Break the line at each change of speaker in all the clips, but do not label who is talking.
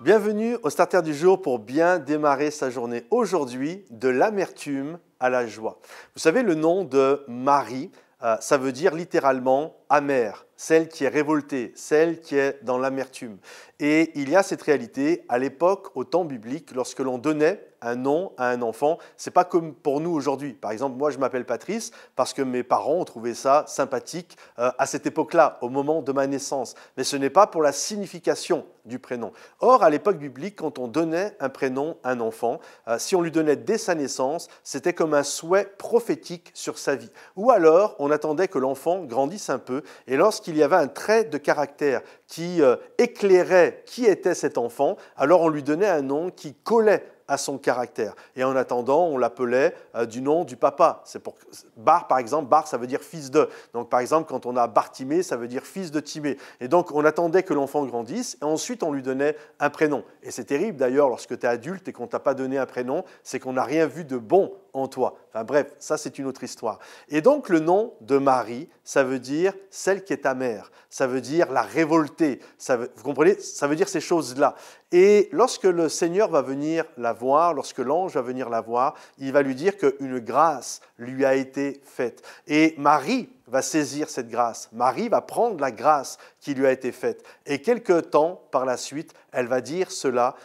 Bienvenue au Starter du jour pour bien démarrer sa journée. Aujourd'hui, de l'amertume à la joie. Vous savez, le nom de Marie, ça veut dire littéralement amère, celle qui est révoltée, celle qui est dans l'amertume. Et il y a cette réalité à l'époque, au temps biblique, lorsque l'on donnait un nom à un enfant, c'est pas comme pour nous aujourd'hui. Par exemple, moi je m'appelle Patrice parce que mes parents ont trouvé ça sympathique à cette époque-là, au moment de ma naissance. Mais ce n'est pas pour la signification du prénom. Or, à l'époque biblique, quand on donnait un prénom à un enfant, si on lui donnait dès sa naissance, c'était comme un souhait prophétique sur sa vie. Ou alors, on attendait que l'enfant grandisse un peu et lorsqu'il y avait un trait de caractère qui éclairait qui était cet enfant, alors on lui donnait un nom qui collait à son caractère. Et en attendant, on l'appelait du nom du papa. C'est pour Bar, par exemple, Bar, ça veut dire fils de. Donc, par exemple, quand on a Bartimée, ça veut dire fils de Timée. Et donc, on attendait que l'enfant grandisse et ensuite, on lui donnait un prénom. Et c'est terrible, d'ailleurs, lorsque tu es adulte et qu'on ne t'a pas donné un prénom, c'est qu'on n'a rien vu de bon en toi. Enfin bref, ça, c'est une autre histoire. Et donc, le nom de Marie, ça veut dire celle qui est ta mère. Ça veut dire la révoltée. Vous comprenez? Ça veut dire ces choses-là. Et lorsque le Seigneur va venir la voir, lorsque l'ange va venir la voir, il va lui dire qu'une grâce lui a été faite. Et Marie va saisir cette grâce. Marie va prendre la grâce qui lui a été faite. Et quelque temps par la suite, elle va dire cela,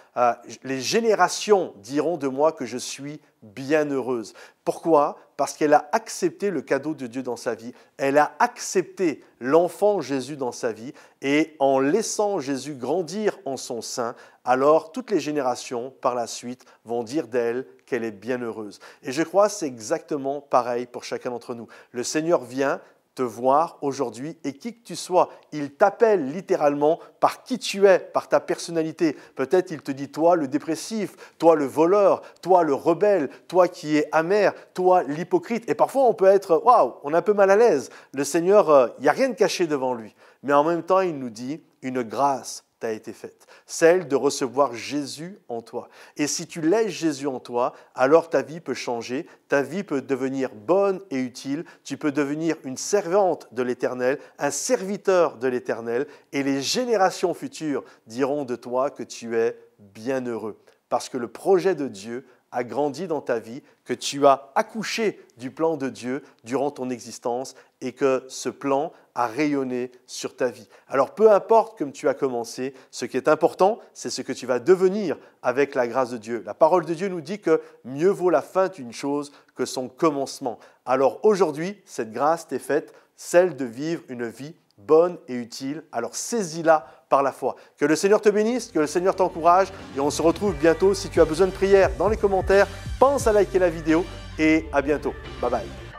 les générations diront de moi que je suis bienheureuse. Pourquoi? Parce qu'elle a accepté le cadeau de Dieu dans sa vie. Elle a accepté l'enfant Jésus dans sa vie et en laissant Jésus grandir en son sein, alors toutes les générations par la suite vont dire d'elle qu'elle est bienheureuse. Et je crois que c'est exactement pareil pour chacun d'entre nous. Le Seigneur vient te voir aujourd'hui et qui que tu sois, il t'appelle littéralement par qui tu es, par ta personnalité. Peut-être il te dit, toi le dépressif, toi le voleur, toi le rebelle, toi qui es amer, toi l'hypocrite. Et parfois on peut être, waouh, on est un peu mal à l'aise. Le Seigneur, il n'y a rien de caché devant lui. Mais en même temps, il nous dit, une grâce t'a été faite, celle de recevoir Jésus en toi. Et si tu laisses Jésus en toi, alors ta vie peut changer, ta vie peut devenir bonne et utile, tu peux devenir une servante de l'Éternel, un serviteur de l'Éternel, et les générations futures diront de toi que tu es bienheureux, parce que le projet de Dieu a grandi dans ta vie, que tu as accouché du plan de Dieu durant ton existence et que ce plan a rayonné sur ta vie. Alors peu importe comme tu as commencé, ce qui est important, c'est ce que tu vas devenir avec la grâce de Dieu. La parole de Dieu nous dit que mieux vaut la fin d'une chose que son commencement. Alors aujourd'hui, cette grâce t'est faite, celle de vivre une vie bonne et utile, alors saisis-la par la foi. Que le Seigneur te bénisse, que le Seigneur t'encourage et on se retrouve bientôt. Si tu as besoin de prière dans les commentaires, pense à liker la vidéo et à bientôt. Bye bye.